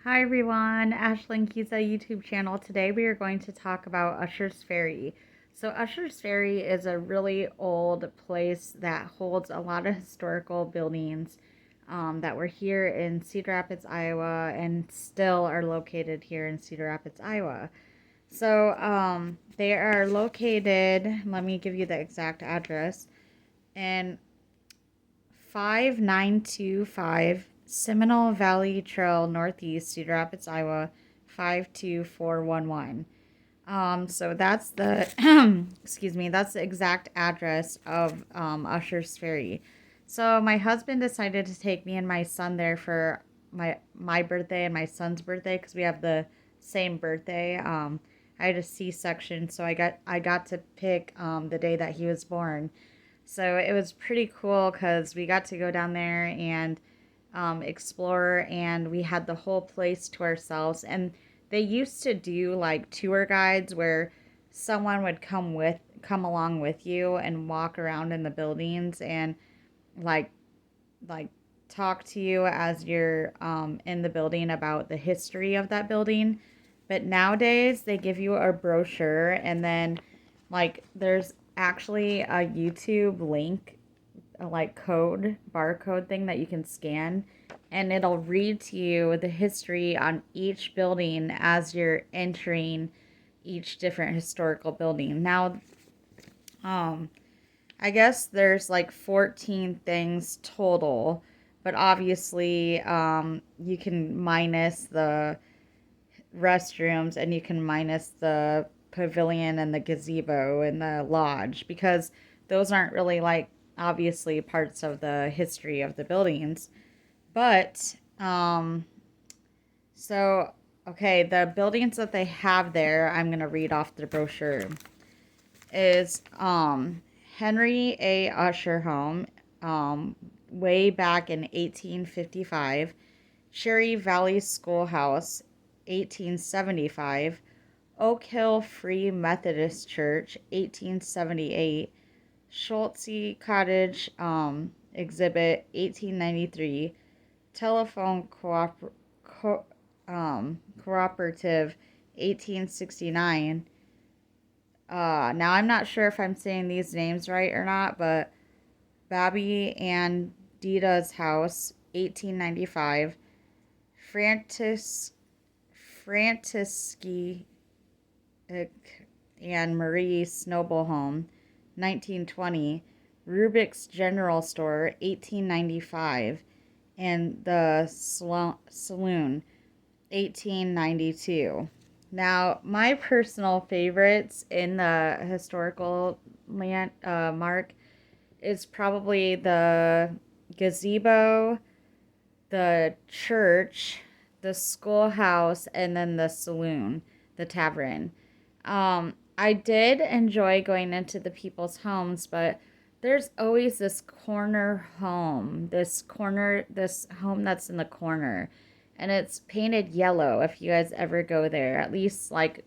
Hi everyone, Ashlyn Kiza YouTube channel. Today we are going to talk about Ushers Ferry. So Ushers Ferry is a really old place that holds a lot of historical buildings that were here in Cedar Rapids, Iowa, and still are located here in Cedar Rapids, Iowa. So they are located, let me give you the exact address, in 5925 Seminole Valley Trail Northeast, Cedar Rapids, Iowa, 52411. So that's the excuse me, that's the exact address of Ushers Ferry. So my husband decided to take me and my son there for my birthday and my son's birthday because we have the same birthday. I had a C-section, so I got to pick the day that he was born. So it was pretty cool because we got to go down there and explore, and we had the whole place to ourselves. And they used to do like tour guides where someone would come along with you and walk around in the buildings and like like talk to you as you're in the building about the history of that building. But nowadays they give you a brochure, and then like there's actually a YouTube link, a like code barcode thing that you can scan, and it'll read to you the history on each building as you're entering each different historical building. Now, um, I guess there's like 14 things total, but obviously, you can minus the restrooms and you can minus the pavilion and the gazebo and the lodge because those aren't really like obviously parts of the history of the buildings. But so okay, the buildings that they have there, I'm going to read off the brochure, is Henry A. Usher home, way back in 1855, Cherry Valley Schoolhouse, 1875, Oak Hill Free Methodist Church, 1878, Schultze Cottage Exhibit, 1893, Telephone Co- Cooperative, 1869. Now I'm not sure if I'm saying these names right or not, but Babby and Dita's House, 1895, Frantis Frantiski and Marie Snowball Home, 1920, Rubik's General Store, 1895, and the Saloon, 1892. Now, my personal favorites in the historical land mark is probably the gazebo, the church, the schoolhouse, and then the saloon, the tavern. I did enjoy going into the people's homes, but there's always this home that's in the corner, and it's painted yellow if you guys ever go there, at least like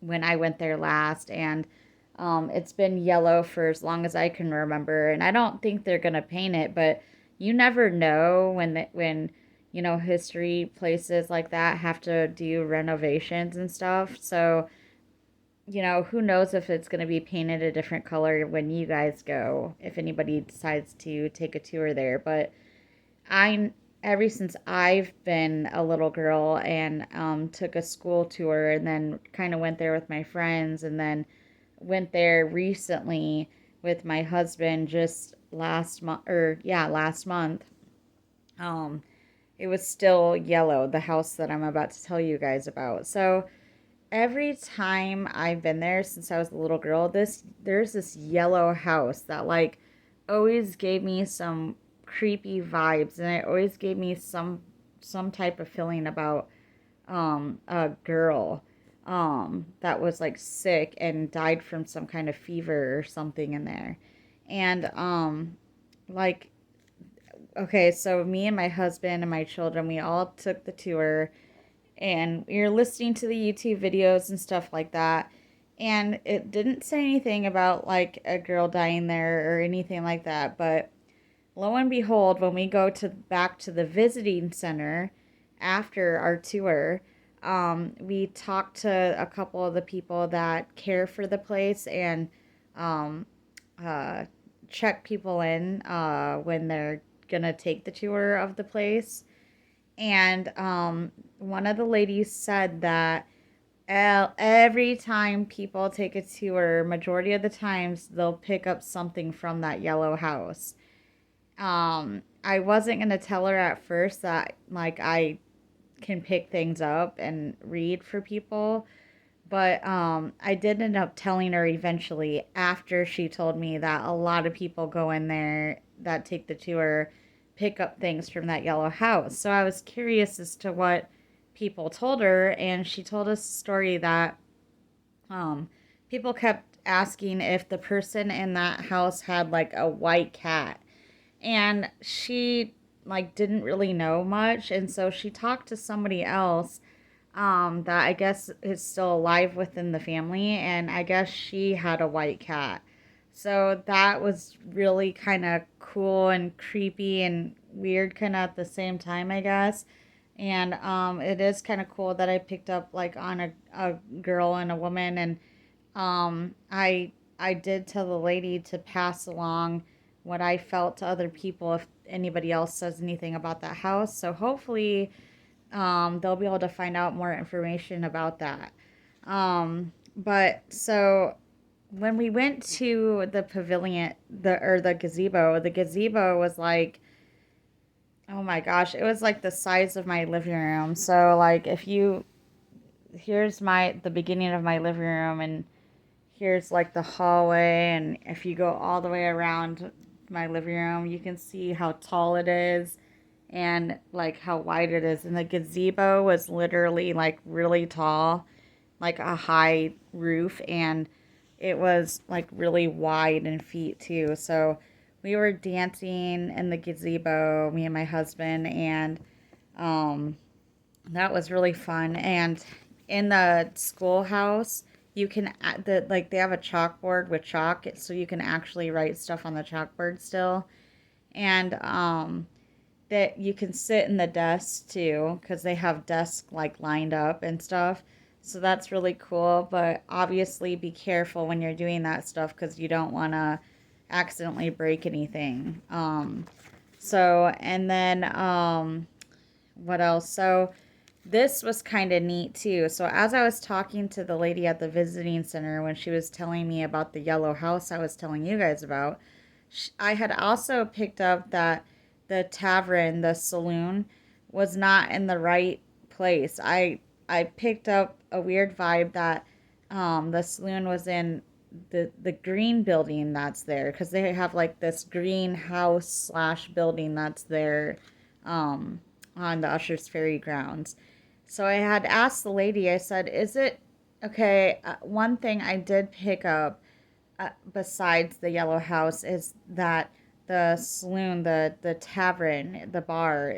when I went there last, and it's been yellow for as long as I can remember, and I don't think they're gonna paint it, but you never know when history places like that have to do renovations and stuff. So who knows if it's going to be painted a different color when you guys go, if anybody decides to take a tour there. But I, ever since I've been a little girl and took a school tour and then kind of went there with my friends and then went there recently with my husband just last month. Um, it was still yellow, the house that I'm about to tell you guys about. So every time I've been there since I was a little girl, there's this yellow house that like always gave me some creepy vibes, and it always gave me some type of feeling about a girl that was like sick and died from some kind of fever or something in there. And like okay, so me and my husband and my children, we all took the tour, and we were listening to the YouTube videos and stuff like that. And it didn't say anything about like a girl dying there or anything like that. But lo and behold, when we go to back to the visiting center after our tour, we talked to a couple of the people that care for the place and um, uh, check people in when they're gonna take the tour of the place. And one of the ladies said that every time people take a tour, majority of the times they'll pick up something from that yellow house. I wasn't gonna tell her at first that like I can pick things up and read for people, but I did end up telling her eventually after she told me that a lot of people go in there that take the tour, pick up things from that yellow house. So I was curious as to what people told her, and she told us a story that um, people kept asking if the person in that house had like a white cat, and she like didn't really know much, and so she talked to somebody else that I guess is still alive within the family, and I guess she had a white cat. So that was really kind of cool and creepy and weird, kind of at the same time, I guess. And it is kind of cool that I picked up like on a girl and a woman, and I did tell the lady to pass along what I felt to other people if anybody else says anything about that house. So hopefully they'll be able to find out more information about that. But so when we went to the pavilion, the gazebo was like, oh my gosh, it was like the size of my living room. So like if you here's the beginning of my living room, and here's like the hallway, and if you go all the way around my living room, you can see how tall it is and like how wide it is. And the gazebo was literally like really tall, like a high roof, and it was like really wide in feet too. So we were dancing in the gazebo, me and my husband, and um, that was really fun. And in the schoolhouse, you can like they have a chalkboard with chalk, so you can actually write stuff on the chalkboard still. And that you can sit in the desk too, because they have desks like lined up and stuff. So that's really cool. But obviously, be careful when you're doing that stuff because you don't want to accidentally break anything. And then what else? So this was kind of neat too. So as I was talking to the lady at the visiting center when she was telling me about the yellow house I was telling you guys about, I had also picked up that the tavern, the saloon, was not in the right place. I picked up a weird vibe that the saloon was in the green building that's there, because they have like this greenhouse slash building that's there um, on the Ushers Ferry grounds. So I had asked the lady, I said, is it okay? One thing I did pick up besides the yellow house is that the saloon, the tavern, the bar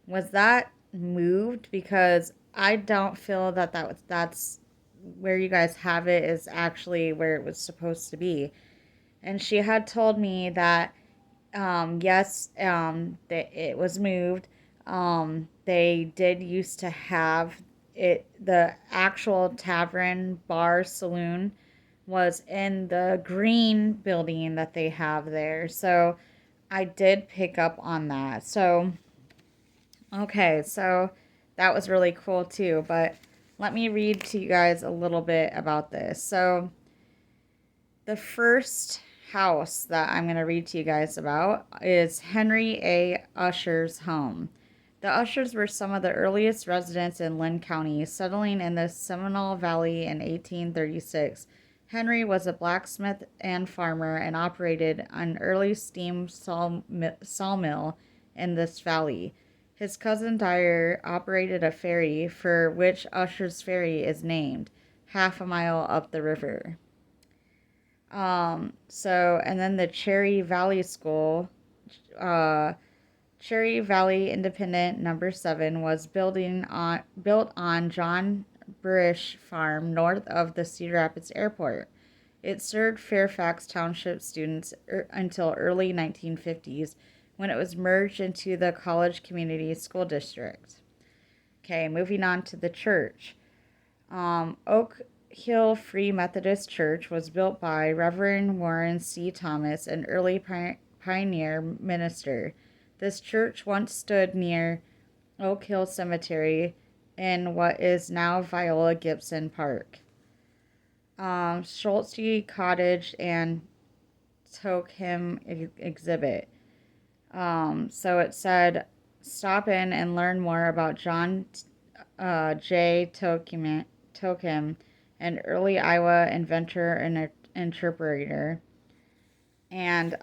was that moved? Because I don't feel that that's where you guys have it is actually where it was supposed to be. And she had told me that yes, that it was moved. They did used to have it. The actual tavern, bar, saloon was in the green building that they have there. So I did pick up on that. So okay, so that was really cool too. But let me read to you guys a little bit about this. So the first house that I'm going to read to you guys about is Henry A. Usher's home. The Ushers were some of the earliest residents in Lynn County, settling in the Seminole Valley in 1836. Henry was a blacksmith and farmer and operated an early steam sawmill in this valley. His cousin Dyer operated a ferry for which Ushers Ferry is named, half a mile up the river. And then the Cherry Valley School, uh, Cherry Valley Independent Number 7 was built on John Burish Farm north of the Cedar Rapids Airport. It served Fairfax Township students until early 1950s when it was merged into the College Community School District. Okay, moving on to the church. Oak Hill Free Methodist Church was built by Reverend Warren C. Thomas, an early pioneer minister. This church once stood near Oak Hill Cemetery in what is now Viola Gibson Park. Schulte Cottage and Tokem exhibit. So it said, stop in and learn more about John J. Tokem, an early Iowa inventor and interpreter. And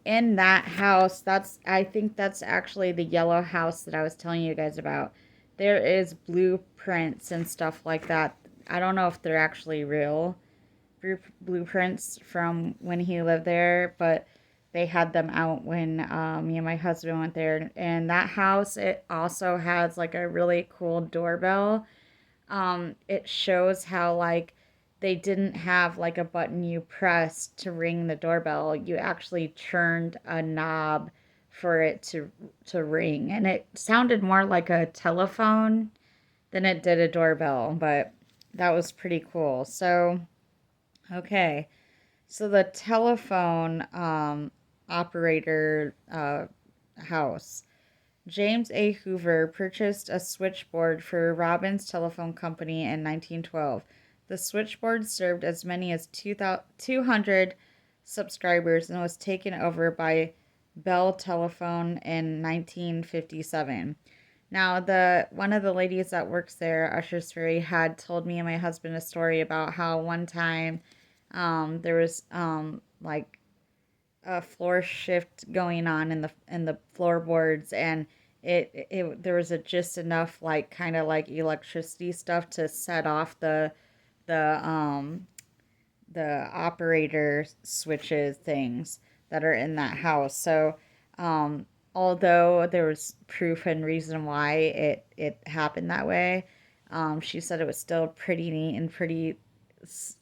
in that house, I think that's actually the yellow house that I was telling you guys about. There is blueprints and stuff like that. I don't know if they're actually real blueprints from when he lived there, but they had them out when me and my husband went there. And that house, it also has like a really cool doorbell. It shows how like they didn't have like a button you press to ring the doorbell. You actually turned a knob for it to ring, and it sounded more like a telephone than it did a doorbell, but that was pretty cool. So, okay. So the telephone operator house. James A. Hoover purchased a switchboard for Robbins Telephone Company in 1912. The switchboard served as many as 200 subscribers and was taken over by Bell Telephone in 1957. Now, the one of the ladies that works there, Ushers Ferry, had told me and my husband a story about how one time there was like a floor shift going on in the floorboards, and it there was a just enough like kind of like electricity stuff to set off the the operator switches things that are in that house. So although there was proof and reason why it happened that way, she said it was still pretty neat and pretty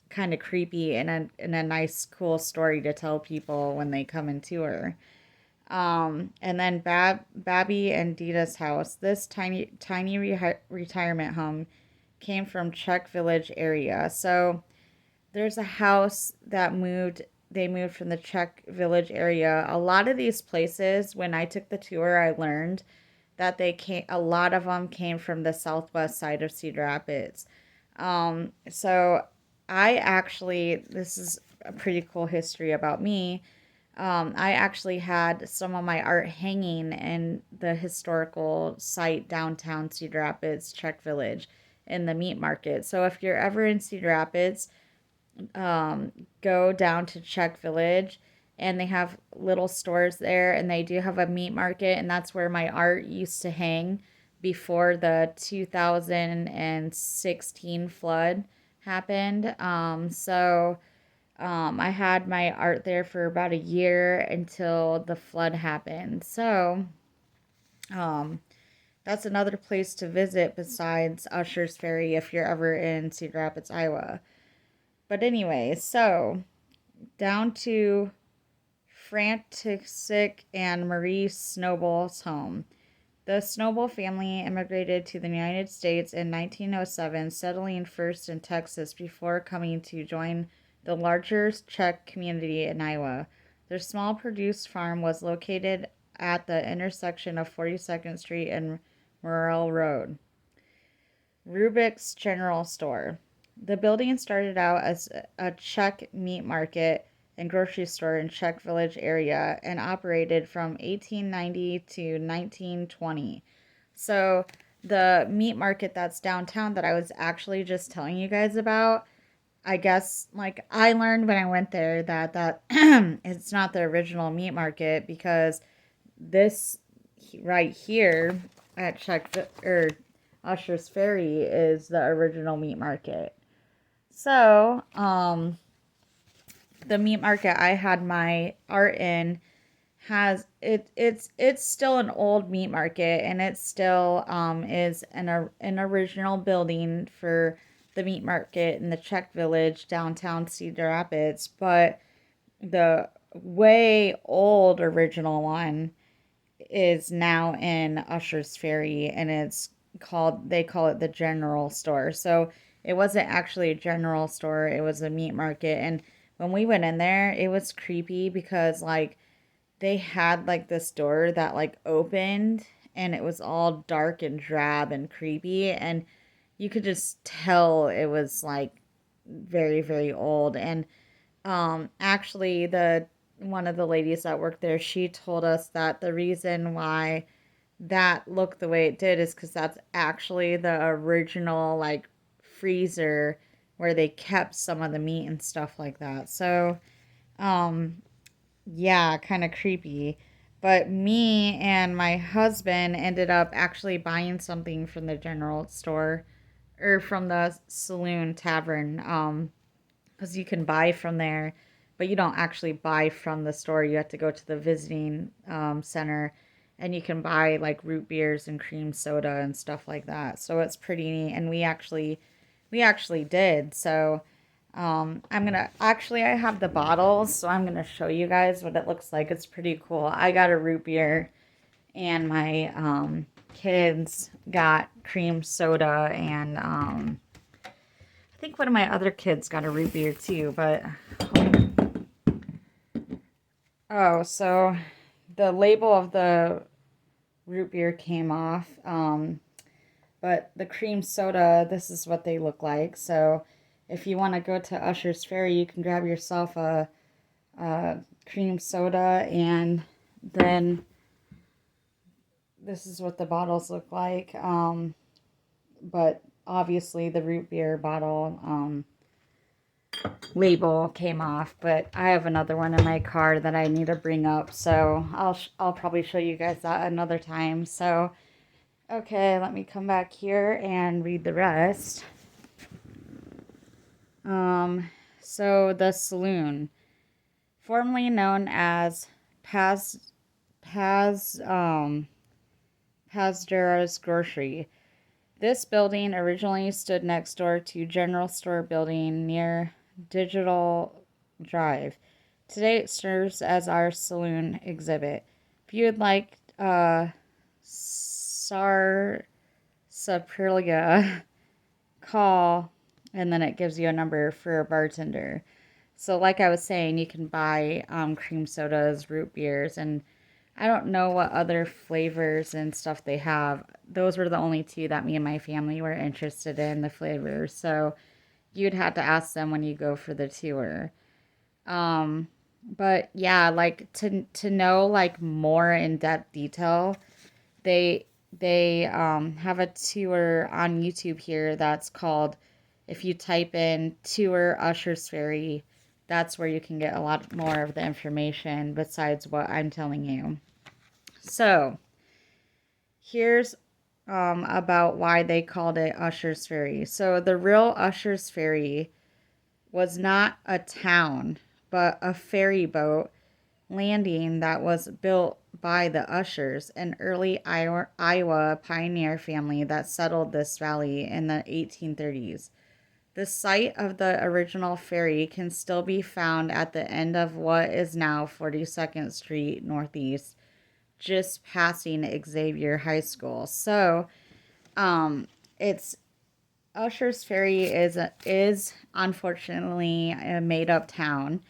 kind of creepy and a nice cool story to tell people when they come and tour. And then Babby and Dita's house. This tiny retirement home came from Czech Village area. So there's a house that they moved from the Czech Village area. A lot of these places, when I took the tour, I learned that a lot of them came from the southwest side of Cedar Rapids. So this is a pretty cool history about me. I actually had some of my art hanging in the historical site downtown Cedar Rapids, Czech Village, in the meat market. So if you're ever in Cedar Rapids, go down to Czech Village, and they have little stores there, and they do have a meat market, and that's where my art used to hang before the 2016 flood happened. I had my art there for about a year until the flood happened. So, um, that's another place to visit besides Ushers Ferry if you're ever in Cedar Rapids, Iowa. But anyway, so down to František and Marie Snowball's home. The Snowball family immigrated to the United States in 1907, settling first in Texas before coming to join the larger Czech community in Iowa. Their small produce farm was located at the intersection of 42nd Street and Morrell Road. Rubik's General Store. The building started out as a Czech meat market and grocery store in Czech Village area and operated from 1890 to 1920. So the meat market that's downtown that I was actually just telling you guys about, I guess like I learned when I went there that it's not the original meat market, because this right here at Ushers Ferry is the original meat market. So, the meat market I had my art in it's still an old meat market, and it still is an original building for the meat market in the Czech Village downtown Cedar Rapids, but the way old original one is now in Ushers Ferry, and it's they call it the general store. So it wasn't actually a general store, it was a meat market. And when we went in there, it was creepy because like they had like this door that like opened and it was all dark and drab and creepy, and you could just tell it was like very, very old. And actually, the one of the ladies that worked there, she told us that the reason why that looked the way it did is because that's actually the original like freezer where they kept some of the meat and stuff like that. So, um, yeah, kind of creepy. But me and my husband ended up actually buying something from the general store or from the saloon tavern. Because you can buy from there, but you don't actually buy from the store. You have to go to the visiting center, and you can buy like root beers and cream soda and stuff like that. So it's pretty neat, and we actually did. So I'm gonna actually I have the bottles, so I'm gonna show you guys what it looks like. It's pretty cool. I got a root beer, and my kids got cream soda, and I think one of my other kids got a root beer too, but oh, so the label of the root beer came off. But the cream soda, this is what they look like. So if you want to go to Ushers Ferry, you can grab yourself a cream soda, and then this is what the bottles look like. But obviously the root beer bottle label came off, but I have another one in my car that I need to bring up, so I'll probably show you guys that another time. So okay, let me come back here and read the rest. So the saloon, formerly known as Paz Pazdera's Grocery. This building originally stood next door to General Store building near Digital Drive. Today it serves as our saloon exhibit. If you would like sarsaparilla, call, and then it gives you a number for a bartender. So like I was saying, you can buy cream sodas, root beers, and I don't know what other flavors and stuff they have. Those were the only two that me and my family were interested in, the flavors. So you'd have to ask them when you go for the tour. Um, but yeah, like to know like more in depth detail, they they have a tour on YouTube here that's called, if you type in tour Ushers Ferry, that's where you can get a lot more of the information besides what I'm telling you. So here's about why they called it Ushers Ferry. So the real Ushers Ferry was not a town, but a ferry boat landing that was built by the Ushers, an early Iowa pioneer family that settled this valley in the 1830s. The site of the original ferry can still be found at the end of what is now 42nd Street Northeast, just passing Xavier High School. So, it's Ushers Ferry is unfortunately a made up town.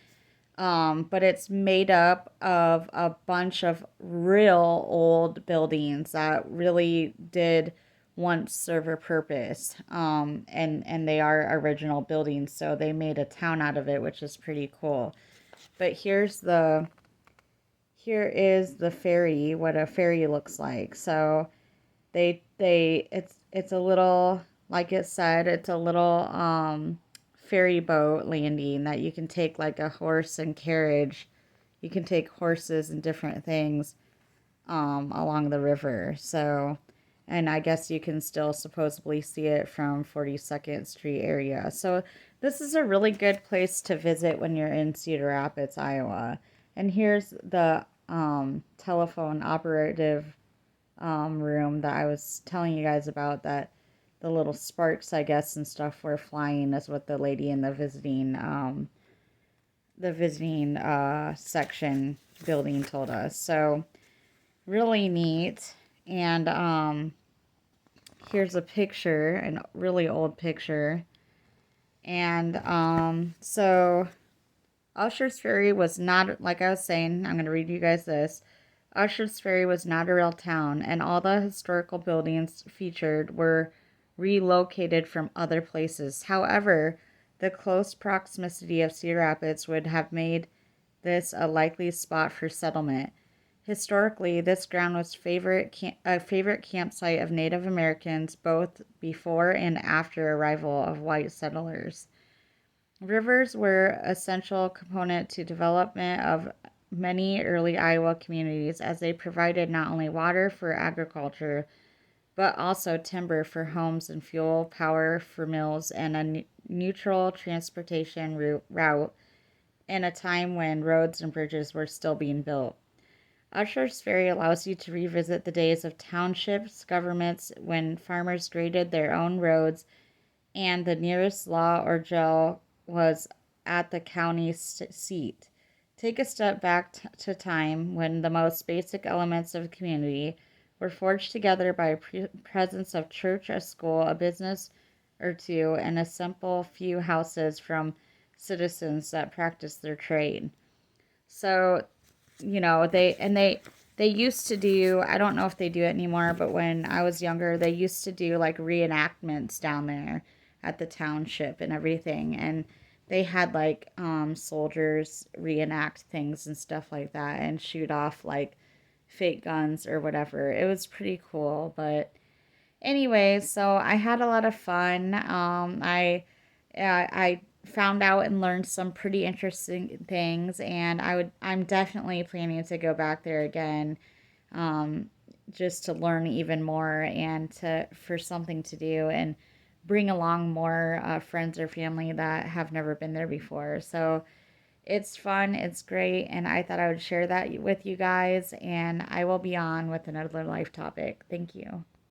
But it's made up of a bunch of real old buildings that really did once serve a purpose. And they are original buildings, so they made a town out of it, which is pretty cool. But here is the ferry, what a ferry looks like. So it's a little, like it said, it's a little ferry boat landing that you can take like a horse and carriage. You can take horses and different things along the river. So, and I guess you can still supposedly see it from 42nd Street area. So this is a really good place to visit when you're in Cedar Rapids, Iowa. And here's the telephone operative room that I was telling you guys about, that the little sparks, I guess, and stuff were flying, is what the lady in the visiting section building told us. So really neat. And here's a picture, a really old picture. And so Ushers Ferry was not, like I was saying, I'm going to read you guys this. Ushers Ferry was not a real town, and all the historical buildings featured were relocated from other places. However, the close proximity of Cedar Rapids would have made this a likely spot for settlement. Historically, this ground was a favorite campsite of Native Americans both before and after arrival of white settlers. Rivers were an essential component to development of many early Iowa communities as they provided not only water for agriculture, but also timber for homes and fuel, power for mills, and a neutral transportation route in a time when roads and bridges were still being built. Usher's Ferry allows you to revisit the days of townships, governments, when farmers graded their own roads and the nearest law or jail was at the county seat. Take a step back to time when the most basic elements of a community were forged together by a presence of church, a school, a business or two, and a simple few houses from citizens that practiced their trade. So, they used to do, I don't know if they do it anymore, but when I was younger, they used to do like reenactments down there at the township and everything. And they had like soldiers reenact things and stuff like that and shoot off like fake guns or whatever. It was pretty cool. But anyway, so I had a lot of fun. I found out and learned some pretty interesting things, and I'm definitely planning to go back there again, um, just to learn even more and to for something to do and bring along more friends or family that have never been there before. So it's fun, it's great, and I thought I would share that with you guys. And I will be on with another life topic. Thank you.